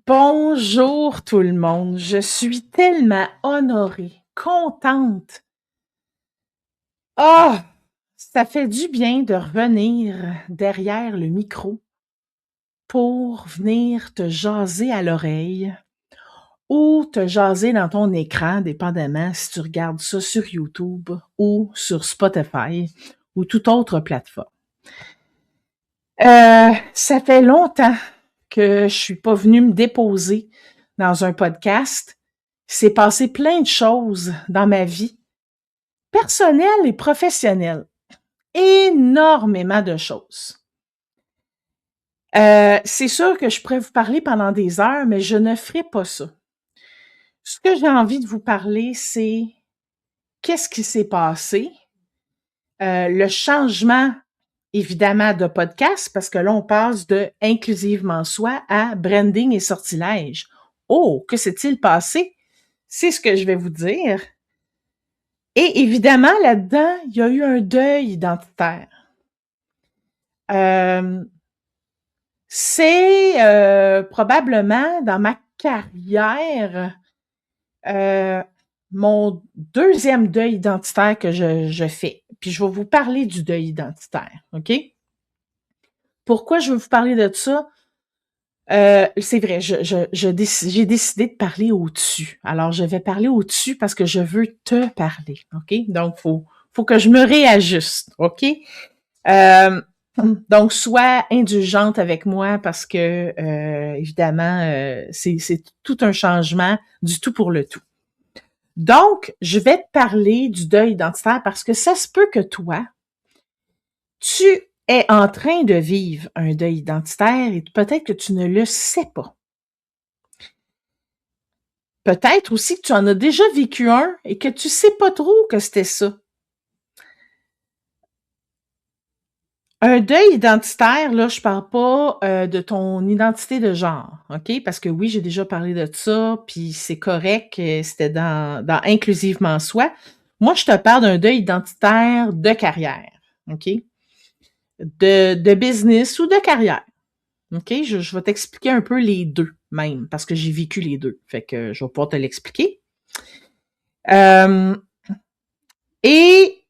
Bonjour tout le monde. Je suis tellement honorée, contente. Ah, ça fait du bien de revenir derrière le micro pour venir te jaser à l'oreille ou te jaser dans ton écran, dépendamment si tu regardes ça sur YouTube ou sur Spotify ou toute autre plateforme. Ça fait longtemps que je suis pas venue me déposer dans un podcast. Il s'est passé plein de choses dans ma vie, personnelle et professionnelle. Énormément de choses. C'est sûr que je pourrais vous parler pendant des heures, mais je ne ferai pas ça. Ce que j'ai envie de vous parler, c'est qu'est-ce qui s'est passé, le changement, évidemment, de podcast, parce que là, on passe de Inclusivement Soi à Branding et Sortilège. Oh, que s'est-il passé? C'est ce que je vais vous dire. Et évidemment, là-dedans, il y a eu un deuil identitaire. C'est probablement dans ma carrière mon deuxième deuil identitaire que je fais. Puis je vais vous parler du deuil identitaire, OK? Pourquoi je veux vous parler de ça? C'est vrai, j'ai décidé de parler au-dessus. Alors, je vais parler au-dessus parce que je veux te parler, OK? Donc, faut que je me réajuste, OK? Donc, sois indulgente avec moi parce que, évidemment, c'est tout un changement du tout pour le tout. Donc, je vais te parler du deuil identitaire parce que ça se peut que toi, tu es en train de vivre un deuil identitaire et peut-être que tu ne le sais pas. Peut-être aussi que tu en as déjà vécu un et que tu sais pas trop que c'était ça. Un deuil identitaire, là, je parle pas de ton identité de genre, OK? Parce que oui, j'ai déjà parlé de ça, puis c'est correct, c'était dans Inclusivement Soi. Moi, je te parle d'un deuil identitaire de carrière, OK? De business ou de carrière, OK? Je vais t'expliquer un peu les deux, même, parce que j'ai vécu les deux. Fait que je vais pouvoir te l'expliquer. Et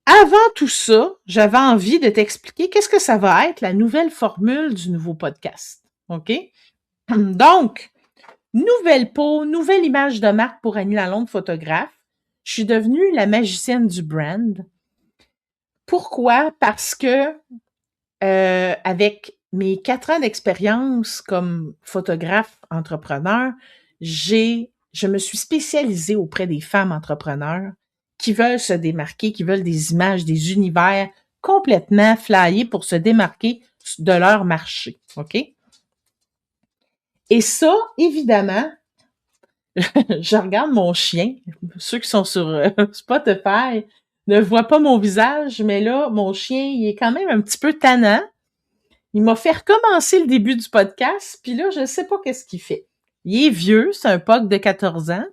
avant tout ça, j'avais envie de t'expliquer qu'est-ce que ça va être la nouvelle formule du nouveau podcast. OK? Donc, nouvelle peau, nouvelle image de marque pour Annie Lalonde, photographe. Je suis devenue la magicienne du brand. Pourquoi? Parce que avec mes 4 ans d'expérience comme photographe entrepreneur, je me suis spécialisée auprès des femmes entrepreneurs qui veulent se démarquer, qui veulent des images, des univers complètement flyés pour se démarquer de leur marché. OK? Et ça, évidemment, je regarde mon chien. Ceux qui sont sur Spotify ne voient pas mon visage, mais là, mon chien, il est quand même un petit peu tannant. Il m'a fait recommencer le début du podcast, puis là, je sais pas qu'est-ce qu'il fait. Il est vieux, c'est un POC de 14 ans,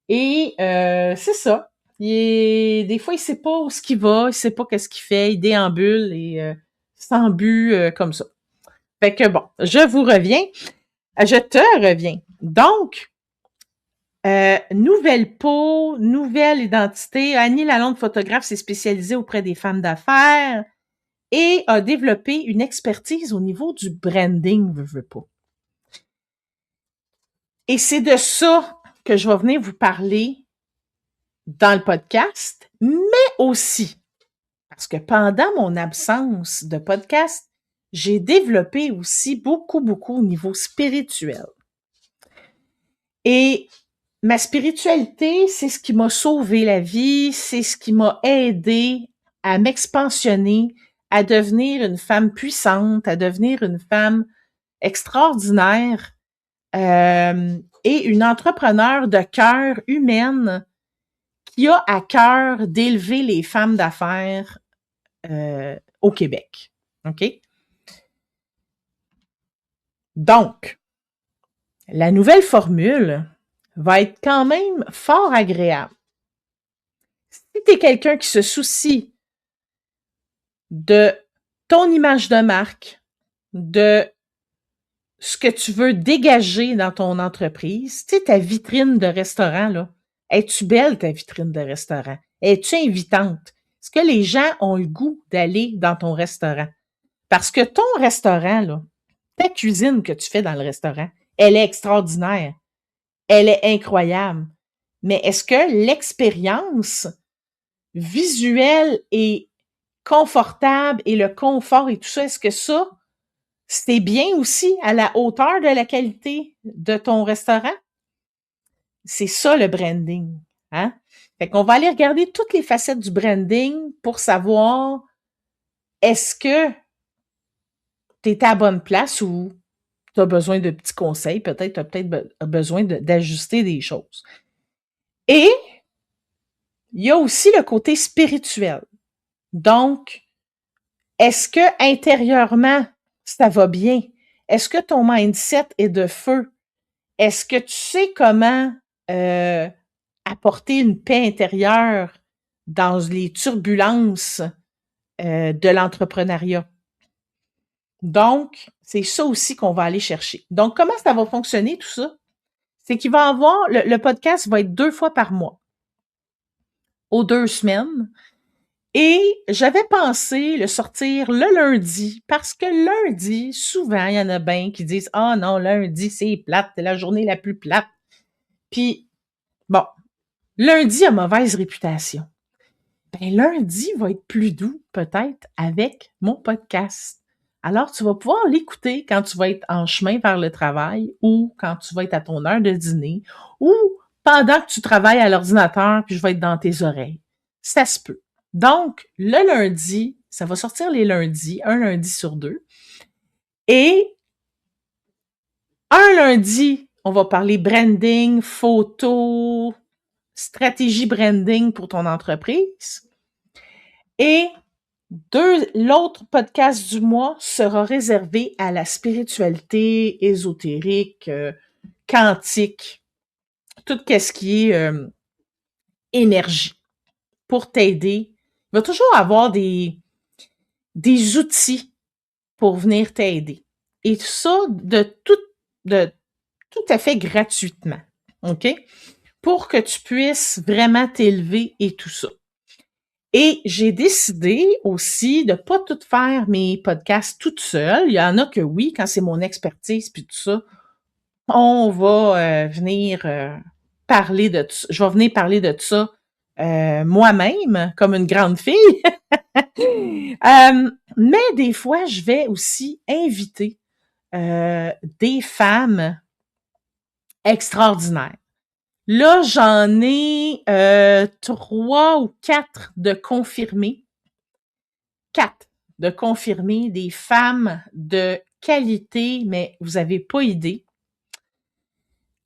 et c'est ça. Des fois, il sait pas où ce qu'il va, il sait pas qu'est-ce qu'il fait, il déambule et sans but comme ça. Fait que bon, je vous reviens. Je te reviens. Donc, nouvelle peau, nouvelle identité. Annie Lalonde, photographe, s'est spécialisée auprès des femmes d'affaires et a développé une expertise au niveau du branding, veux pas. Et c'est de ça que je vais venir vous parler dans le podcast, mais aussi parce que pendant mon absence de podcast, j'ai développé aussi beaucoup au niveau spirituel. Et ma spiritualité, c'est ce qui m'a sauvé la vie, c'est ce qui m'a aidé à m'expansionner, à devenir une femme puissante, à devenir une femme extraordinaire et une entrepreneure de cœur humaine qui a à cœur d'élever les femmes d'affaires au Québec. OK? Donc, la nouvelle formule va être quand même fort agréable. Si tu es quelqu'un qui se soucie de ton image de marque, de ce que tu veux dégager dans ton entreprise, tu sais, ta vitrine de restaurant, là, es-tu belle, ta vitrine de restaurant? Es-tu invitante? Est-ce que les gens ont le goût d'aller dans ton restaurant? Parce que ton restaurant, là, ta cuisine que tu fais dans le restaurant, elle est extraordinaire. Elle est incroyable. Mais est-ce que l'expérience visuelle et confortable et le confort et tout ça, est-ce que ça, c'est bien aussi à la hauteur de la qualité de ton restaurant? C'est ça le branding, hein? Fait qu'on va aller regarder toutes les facettes du branding pour savoir est-ce que tu es à la bonne place ou tu as besoin de petits conseils, peut-être tu as peut-être besoin d'ajuster des choses. Et il y a aussi le côté spirituel. Donc, est-ce que intérieurement, ça va bien? Est-ce que ton mindset est de feu? Est-ce que tu sais comment apporter une paix intérieure dans les turbulences de l'entrepreneuriat? Donc, c'est ça aussi qu'on va aller chercher. Donc, comment ça va fonctionner tout ça? C'est qu'il va avoir, le podcast va être 2 fois par mois, aux 2 semaines. Et j'avais pensé le sortir le lundi, parce que lundi, souvent, il y en a bien qui disent « Ah non, lundi, c'est plate, c'est la journée la plus plate. » Puis, bon, lundi a mauvaise réputation. Ben, lundi va être plus doux, peut-être, avec mon podcast. Alors, tu vas pouvoir l'écouter quand tu vas être en chemin vers le travail ou quand tu vas être à ton heure de dîner ou pendant que tu travailles à l'ordinateur puis je vais être dans tes oreilles. Ça se peut. Donc, le lundi, ça va sortir les lundis, un lundi sur 2. Et un lundi, on va parler branding, photo, stratégie branding pour ton entreprise. Et l'autre podcast du mois sera réservé à la spiritualité ésotérique, quantique, tout ce qui est énergie pour t'aider. Il va toujours avoir des outils pour venir t'aider. Et ça, de tout à fait gratuitement. OK? Pour que tu puisses vraiment t'élever et tout ça. Et j'ai décidé aussi de pas tout faire mes podcasts toute seule. Il y en a que oui, quand c'est mon expertise puis tout ça, on va venir parler de ça. Je vais venir parler de ça moi-même, comme une grande fille. Mais des fois, je vais aussi inviter des femmes extraordinaires. Là, j'en ai 3 ou 4 de confirmés. 4 de confirmés, des femmes de qualité, mais vous avez pas idée.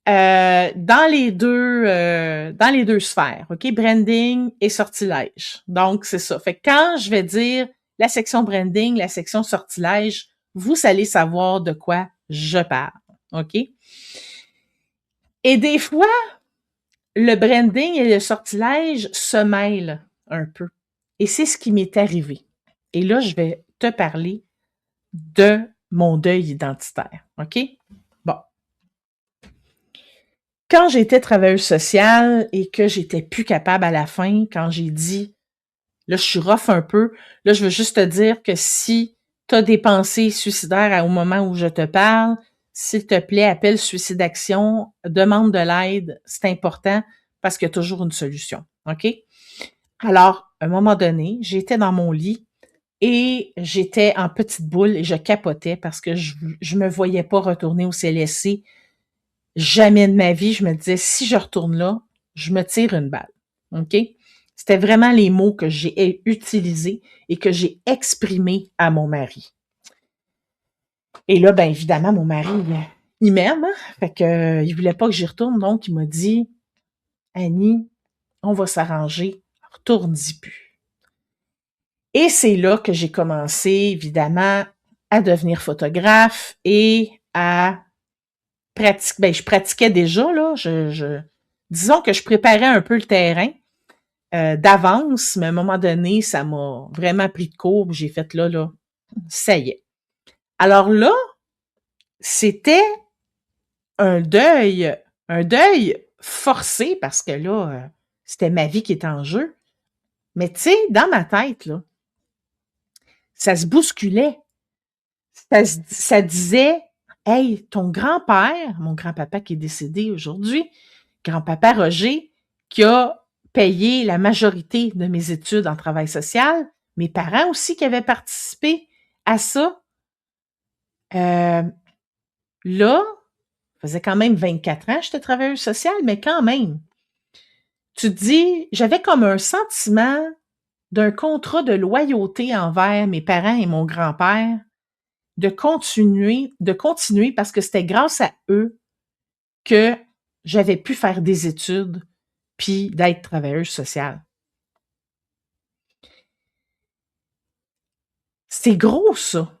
Dans les deux sphères, OK? Branding et sortilège. Donc, c'est ça. Fait que quand je vais dire la section branding, la section sortilège, vous allez savoir de quoi je parle. OK? Et des fois, le branding et le sortilège se mêlent un peu. Et c'est ce qui m'est arrivé. Et là, je vais te parler de mon deuil identitaire. OK? Bon. Quand j'étais travailleuse sociale et que j'étais plus capable à la fin, quand j'ai dit, là, je suis rough un peu, là, je veux juste te dire que si tu as des pensées suicidaires au moment où je te parle, s'il te plaît, appelle Suicide Action, demande de l'aide, c'est important parce qu'il y a toujours une solution. OK? Alors, à un moment donné, j'étais dans mon lit et j'étais en petite boule et je capotais parce que je me voyais pas retourner au CLSC. Jamais de ma vie, je me disais, si je retourne là, je me tire une balle. OK? C'était vraiment les mots que j'ai utilisés et que j'ai exprimés à mon mari. Et là, ben évidemment, mon mari, il m'aime, hein? Fait que il voulait pas que j'y retourne, donc il m'a dit, Annie, on va s'arranger, retourne-y plus. Et c'est là que j'ai commencé, évidemment, à devenir photographe et à pratiquer. Ben, je pratiquais déjà, là. Disons que je préparais un peu le terrain d'avance, mais à un moment donné, ça m'a vraiment pris de court. J'ai fait là, ça y est. Alors là, c'était un deuil forcé parce que là, c'était ma vie qui était en jeu. Mais tu sais, dans ma tête, là, ça se bousculait. Ça disait: «Hey, ton grand-père», mon grand-papa qui est décédé aujourd'hui, grand-papa Roger, qui a payé la majorité de mes études en travail social, mes parents aussi qui avaient participé à ça. Là, ça faisait quand même 24 ans que j'étais travailleuse sociale, mais quand même, tu te dis, j'avais comme un sentiment d'un contrat de loyauté envers mes parents et mon grand-père, de continuer parce que c'était grâce à eux que j'avais pu faire des études puis d'être travailleuse sociale. C'est gros, ça.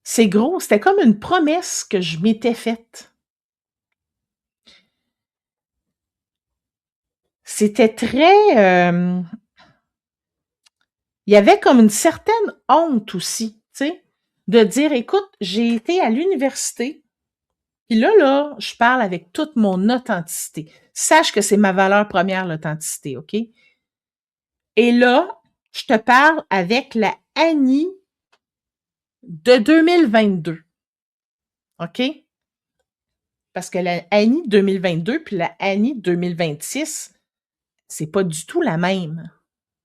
C'est gros. C'était comme une promesse que je m'étais faite. C'était très... il y avait comme une certaine honte aussi, tu sais, de dire, écoute, j'ai été à l'université, puis là, je parle avec toute mon authenticité. Sache que c'est ma valeur première, l'authenticité, OK? Et là, je te parle avec la Annie de 2022, OK? Parce que la Annie 2022 puis la Annie 2026, c'est pas du tout la même,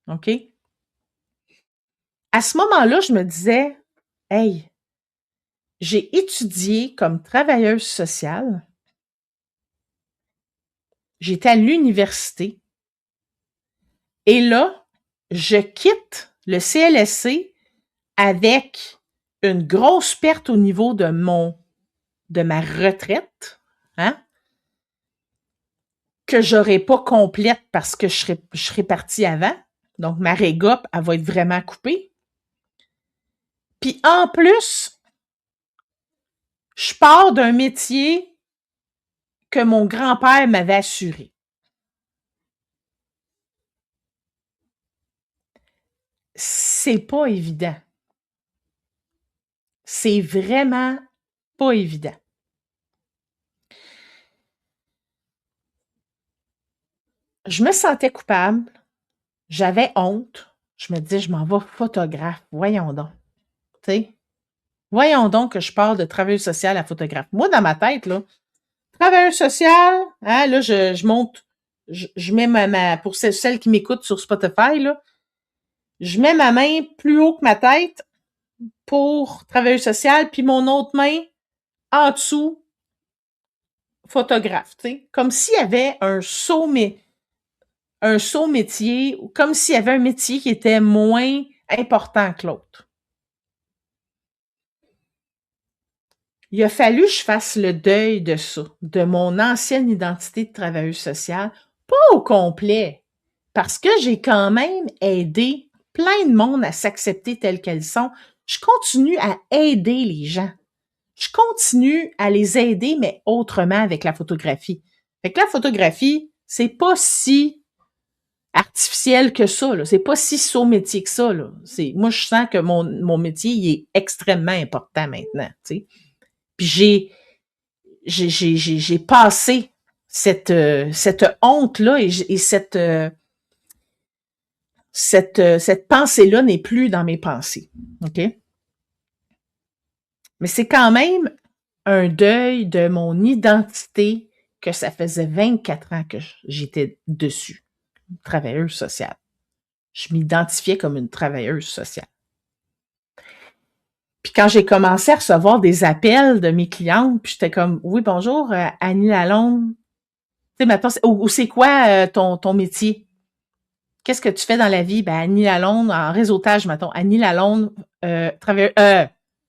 OK? À ce moment-là, je me disais, hey, j'ai étudié comme travailleuse sociale, j'étais à l'université, et là, je quitte le CLSC avec une grosse perte au niveau de ma retraite, hein, que j'aurais pas complète parce que je serais partie avant. Donc, ma régop, elle va être vraiment coupée. Puis en plus, je pars d'un métier que mon grand-père m'avait assuré. C'est pas évident. C'est vraiment pas évident. Je me sentais coupable, j'avais honte. Je me disais, je m'en vais photographe, voyons donc. Tu sais, voyons donc que je pars de travailleuse sociale à photographe. Moi, dans ma tête, là, travailleuse sociale, hein, là, je monte, je mets pour celles qui m'écoutent sur Spotify, là, je mets ma main plus haut que ma tête pour travailleuse sociale, puis mon autre main en dessous, photographe, tu sais. Comme s'il y avait un saut métier, ou comme s'il y avait un métier qui était moins important que l'autre. Il a fallu que je fasse le deuil de ça, de mon ancienne identité de travailleuse sociale, pas au complet, parce que j'ai quand même aidé plein de monde à s'accepter tels qu'elles sont. Je continue à aider les gens. Je continue à les aider, mais autrement avec la photographie. Fait que la photographie, c'est pas si artificiel que ça, là. C'est pas si saut métier que ça, là. Moi, je sens que mon métier, il est extrêmement important maintenant, tu sais. Puis j'ai passé cette honte-là et cette pensée-là n'est plus dans mes pensées. OK? Mais c'est quand même un deuil de mon identité que ça faisait 24 ans que j'étais dessus. Travailleuse sociale. Je m'identifiais comme une travailleuse sociale. Puis quand j'ai commencé à recevoir des appels de mes clientes, puis j'étais comme, oui, bonjour, Annie Lalonde. Tu sais, maintenant, ou c'est quoi ton métier? Qu'est-ce que tu fais dans la vie? Ben, Annie Lalonde, en réseautage, mettons. Annie Lalonde,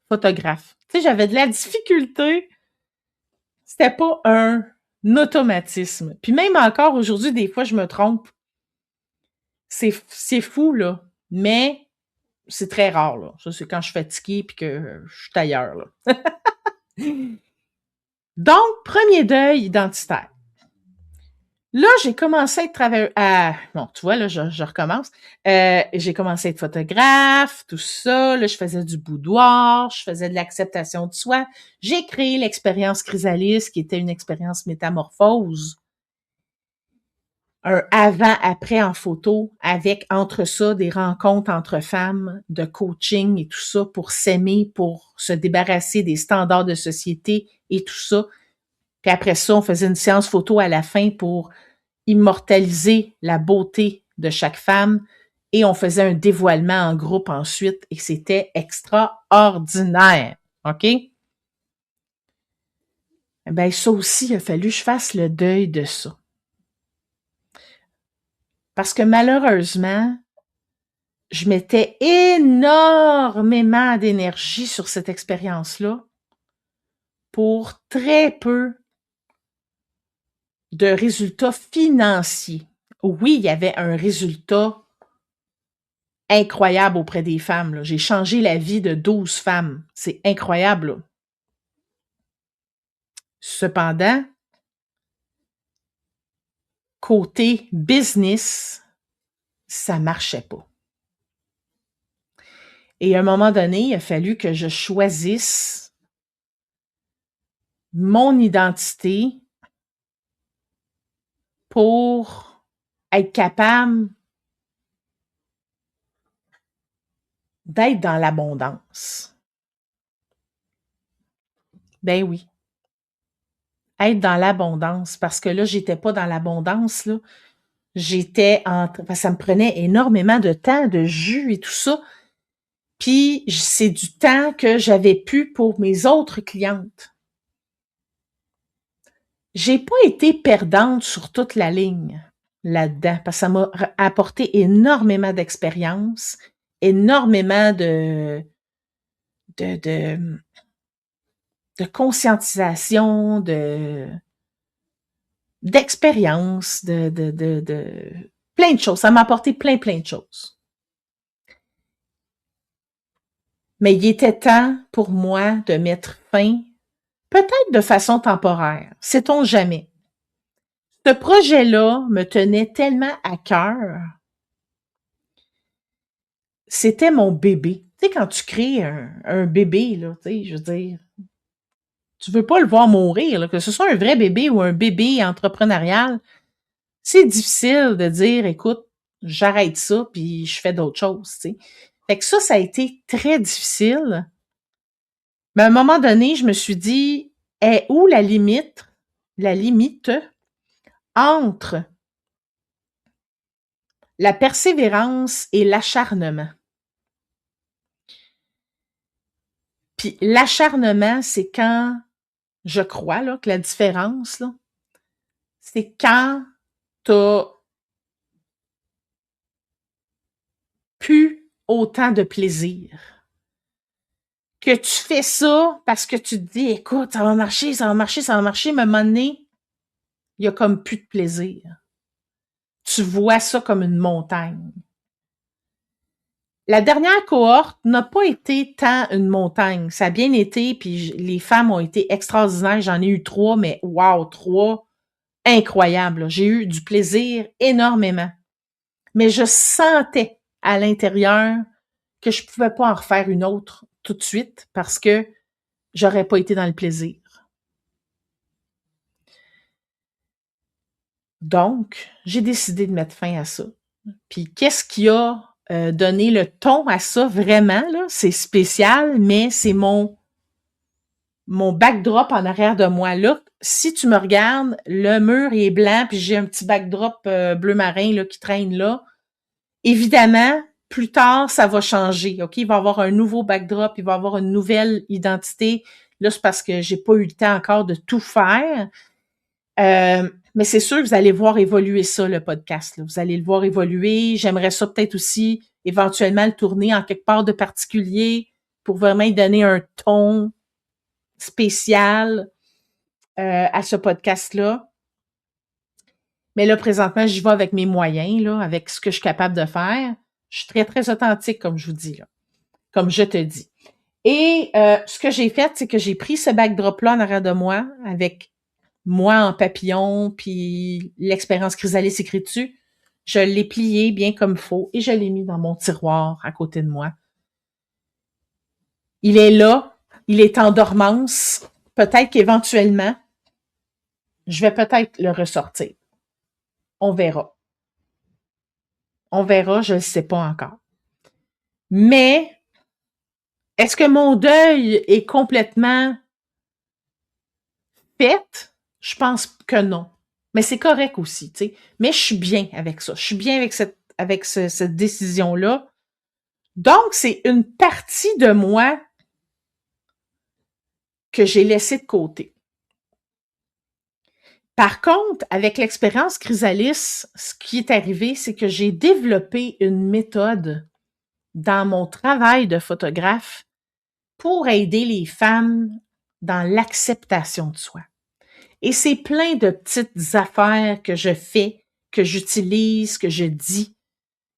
photographe. Tu sais, j'avais de la difficulté. C'était pas un automatisme. Puis même encore aujourd'hui, des fois, je me trompe. C'est fou, là. Mais c'est très rare, là. Ça, c'est quand je suis fatiguée puis que je suis ailleurs, là. Donc, premier deuil identitaire. Là, j'ai commencé à être bon, tu vois, là, je recommence. J'ai commencé à être photographe, tout ça. Là, je faisais du boudoir, je faisais de l'acceptation de soi. J'ai créé l'expérience Chrysalis, qui était une expérience métamorphose. Un avant-après en photo, avec entre ça des rencontres entre femmes, de coaching et tout ça pour s'aimer, pour se débarrasser des standards de société et tout ça. Puis après ça, on faisait une séance photo à la fin pour immortaliser la beauté de chaque femme et on faisait un dévoilement en groupe ensuite et c'était extraordinaire. OK? Ben, ça aussi, il a fallu que je fasse le deuil de ça. Parce que malheureusement, je mettais énormément d'énergie sur cette expérience-là pour très peu de résultats financiers. Oui, il y avait un résultat incroyable auprès des femmes. Là. J'ai changé la vie de 12 femmes. C'est incroyable. Là. Cependant, côté business, ça marchait pas. Et à un moment donné, il a fallu que je choisisse mon identité pour être capable d'être dans l'abondance. Ben oui. Être dans l'abondance. Parce que là, j'étais pas dans l'abondance, là. Ça me prenait énormément de temps, de jus et tout ça. Puis, c'est du temps que j'avais plus pour mes autres clientes. J'ai pas été perdante sur toute la ligne là-dedans, parce que ça m'a apporté énormément d'expérience, énormément de conscientisation, d'expérience, de plein de choses. Ça m'a apporté plein de choses. Mais il était temps pour moi de mettre fin, peut-être de façon temporaire, sait-on jamais. Ce projet-là me tenait tellement à cœur. C'était mon bébé. Tu sais, quand tu crées un bébé, là, tu sais, je veux dire, tu veux pas le voir mourir, là, que ce soit un vrai bébé ou un bébé entrepreneurial, c'est difficile de dire, écoute, j'arrête ça puis je fais d'autres choses, tu sais. Fait que ça a été très difficile. Mais à un moment donné, je me suis dit, est où la limite entre la persévérance et l'acharnement? Puis l'acharnement, c'est quand, je crois, là, que la différence, là, c'est quand t'as plus autant de plaisir. Que tu fais ça parce que tu te dis, écoute, ça va marcher, ça va marcher, ça va marcher, mais à un moment donné, il y a comme plus de plaisir. Tu vois ça comme une montagne. La dernière cohorte n'a pas été tant une montagne. Ça a bien été, puis les femmes ont été extraordinaires. J'en ai eu 3, mais wow, 3, incroyables. J'ai eu du plaisir énormément. Mais je sentais à l'intérieur que je pouvais pas en refaire une autre tout de suite parce que j'aurais pas été dans le plaisir. Donc, j'ai décidé de mettre fin à ça. Puis qu'est-ce qui a donné le ton à ça vraiment, là? C'est spécial, mais c'est mon backdrop en arrière de moi. Là, si tu me regardes, le mur est blanc, puis j'ai un petit backdrop bleu marin là, qui traîne là. Évidemment, plus tard, ça va changer. OK? Il va y avoir un nouveau backdrop, il va y avoir une nouvelle identité. Là, c'est parce que j'ai pas eu le temps encore de tout faire. Mais c'est sûr que vous allez voir évoluer ça, le podcast. Là. Vous allez le voir évoluer. J'aimerais ça peut-être aussi éventuellement le tourner en quelque part de particulier pour vraiment y donner un ton spécial à ce podcast-là. Mais là, présentement, j'y vais avec mes moyens, là, avec ce que je suis capable de faire. Je suis très, très authentique, comme je vous dis, là, comme je te dis. Et ce que j'ai fait, c'est que j'ai pris ce backdrop-là en arrière de moi avec moi en papillon, puis l'expérience Chrysalis écrit dessus. Je l'ai plié bien comme il faut et je l'ai mis dans mon tiroir à côté de moi. Il est là, il est en dormance. Peut-être qu'éventuellement, je vais peut-être le ressortir. On verra. On verra, je ne sais pas encore. Mais est-ce que mon deuil est complètement fait? Je pense que non. Mais c'est correct aussi, tu sais. Mais je suis bien avec ça. Je suis bien avec cette décision-là. Donc, c'est une partie de moi que j'ai laissée de côté. Par contre, avec l'expérience Chrysalis, ce qui est arrivé, c'est que j'ai développé une méthode dans mon travail de photographe pour aider les femmes dans l'acceptation de soi. Et c'est plein de petites affaires que je fais, que j'utilise, que je dis,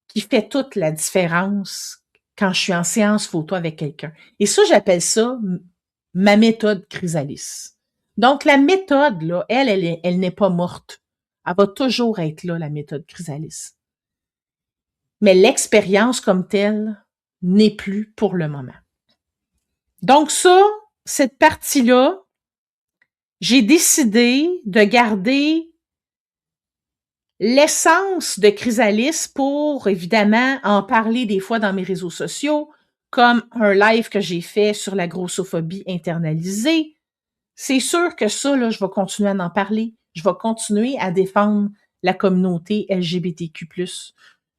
qui fait toute la différence quand je suis en séance photo avec quelqu'un. Et ça, j'appelle ça ma méthode Chrysalis. Donc, la méthode, là, elle n'est pas morte. Elle va toujours être là, la méthode Chrysalis. Mais l'expérience comme telle n'est plus pour le moment. Donc ça, cette partie-là, j'ai décidé de garder l'essence de Chrysalis pour, évidemment, en parler des fois dans mes réseaux sociaux, comme un live que j'ai fait sur la grossophobie internalisée. C'est sûr que ça, là, je vais continuer à en parler. Je vais continuer à défendre la communauté LGBTQ+.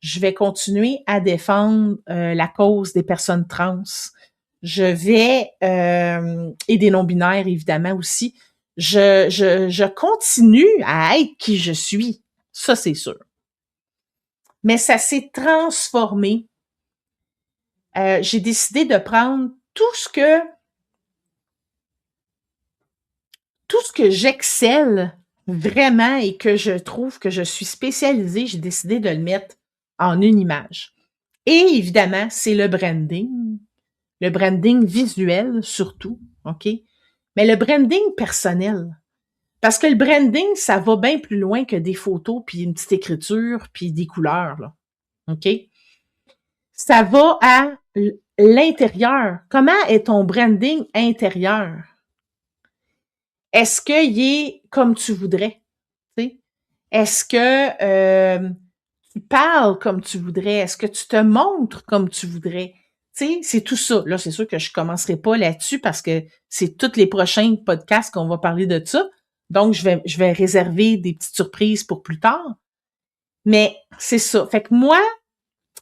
Je vais continuer à défendre la cause des personnes trans. Je vais, et des non-binaires, évidemment, aussi. Je continue à être qui je suis. Ça, c'est sûr. Mais ça s'est transformé. J'ai décidé de prendre tout ce que j'excelle vraiment et que je trouve que je suis spécialisée, j'ai décidé de le mettre en une image. Et évidemment, c'est le branding visuel surtout, OK? Mais le branding personnel. Parce que le branding, ça va bien plus loin que des photos, puis une petite écriture, puis des couleurs, là. OK? Ça va à l'intérieur. Comment est ton branding intérieur? Est-ce qu'il est comme tu voudrais? T'sais? Est-ce que tu parles comme tu voudrais? Est-ce que tu te montres comme tu voudrais? Tu sais, c'est tout ça. Là, c'est sûr que je commencerai pas là-dessus parce que c'est tous les prochains podcasts qu'on va parler de ça. Donc, je vais réserver des petites surprises pour plus tard. Mais c'est ça. Fait que moi,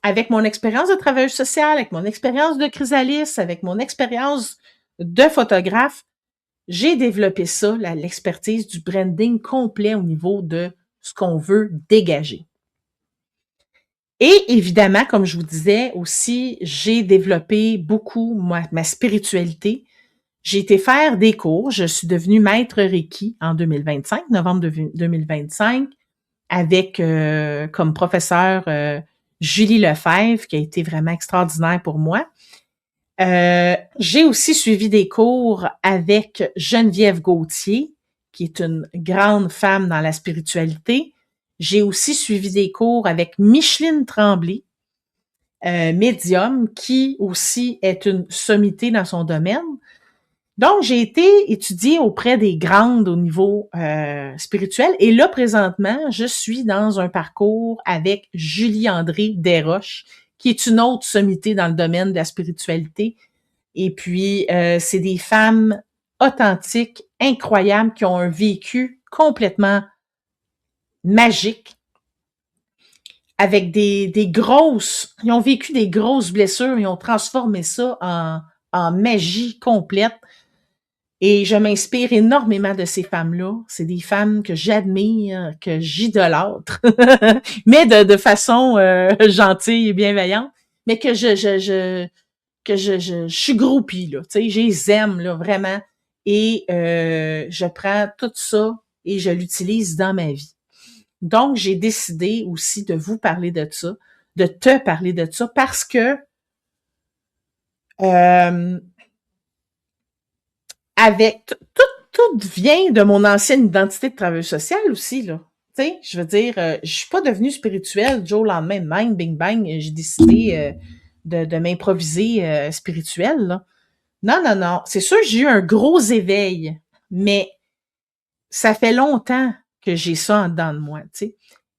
avec mon expérience de travailleuse sociale, avec mon expérience de chrysalis, avec mon expérience de photographe, j'ai développé ça, l'expertise du branding complet au niveau de ce qu'on veut dégager. Et évidemment, comme je vous disais aussi, j'ai développé beaucoup ma spiritualité. J'ai été faire des cours. Je suis devenue maître Reiki en 2025, novembre 2025, avec comme professeur Julie Lefebvre, qui a été vraiment extraordinaire pour moi. J'ai aussi suivi des cours avec Geneviève Gauthier, qui est une grande femme dans la spiritualité. J'ai aussi suivi des cours avec Micheline Tremblay, médium, qui aussi est une sommité dans son domaine. Donc, j'ai été étudiée auprès des grandes au niveau spirituel. Et là, présentement, je suis dans un parcours avec Julie-André Desroches, qui est une autre sommité dans le domaine de la spiritualité. Et puis, c'est des femmes authentiques, incroyables, qui ont un vécu complètement magique, avec des grosses... Ils ont vécu des grosses blessures, ils ont transformé ça en magie complète. Et je m'inspire énormément de ces femmes-là. C'est des femmes que j'admire, que j'idolâtre, mais de façon gentille et bienveillante, mais que je suis groupie, là. Tu sais, je les aime, là, vraiment. Et je prends tout ça et je l'utilise dans ma vie. Donc, j'ai décidé aussi de vous parler de ça, de te parler de ça, parce que avec tout vient de mon ancienne identité de travailleuse sociale aussi, là. Tu sais, je veux dire, je suis pas devenue spirituelle du jour au lendemain, bang, bing, bang, j'ai décidé de m'improviser spirituelle, là. Non, non, non. C'est sûr que j'ai eu un gros éveil, mais ça fait longtemps que j'ai ça en dedans de moi, tu sais.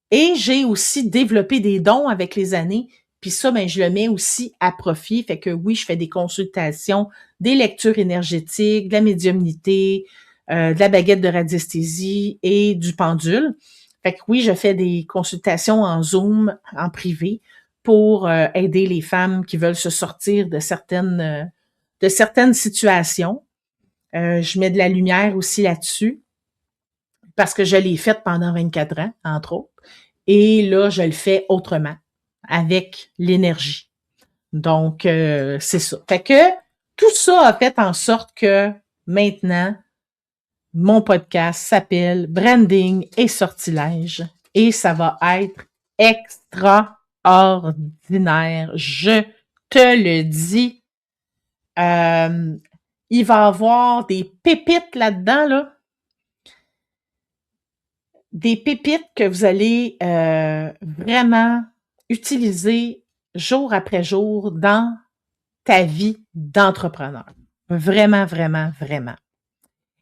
Et j'ai aussi développé des dons avec les années, puis ça, ben, je le mets aussi à profit. Fait que oui, je fais des consultations, des lectures énergétiques, de la médiumnité, de la baguette de radiesthésie et du pendule. Fait que oui, je fais des consultations en Zoom, en privé, pour aider les femmes qui veulent se sortir de certaines situations. Je mets de la lumière aussi là-dessus parce que je l'ai faite pendant 24 ans, entre autres. Et là, je le fais autrement, avec l'énergie. Donc, c'est ça. Fait que tout ça a fait en sorte que maintenant, mon podcast s'appelle Branding et sortilège et ça va être extraordinaire. Je te le dis. Il va y avoir des pépites là-dedans, là. Des pépites que vous allez vraiment utiliser jour après jour dans ta vie d'entrepreneur. Vraiment, vraiment, vraiment.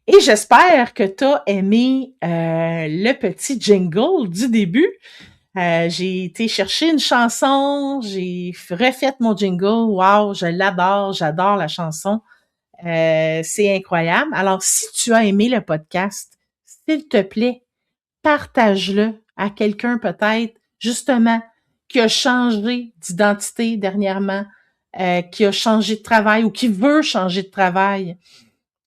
Et j'espère que tu as aimé le petit jingle du début. J'ai été chercher une chanson, j'ai refait mon jingle. Wow, je l'adore, j'adore la chanson. C'est incroyable. Alors, si tu as aimé le podcast, s'il te plaît, partage-le à quelqu'un peut-être, justement, qui a changé d'identité dernièrement, qui a changé de travail ou qui veut changer de travail.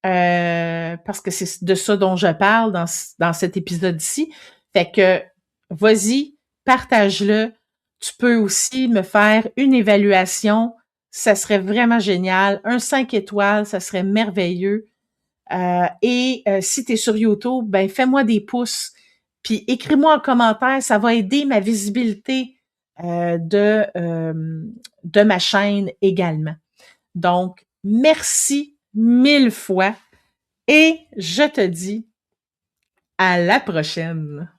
Parce que c'est de ça dont je parle dans cet épisode-ci. Fait que, vas-y, partage-le. Tu peux aussi me faire une évaluation. Ça serait vraiment génial. Un 5 étoiles, ça serait merveilleux. Et si tu es sur YouTube, ben fais-moi des pouces. Puis écris-moi en commentaire, ça va aider ma visibilité de ma chaîne également. Donc, merci 1000 fois et je te dis à la prochaine.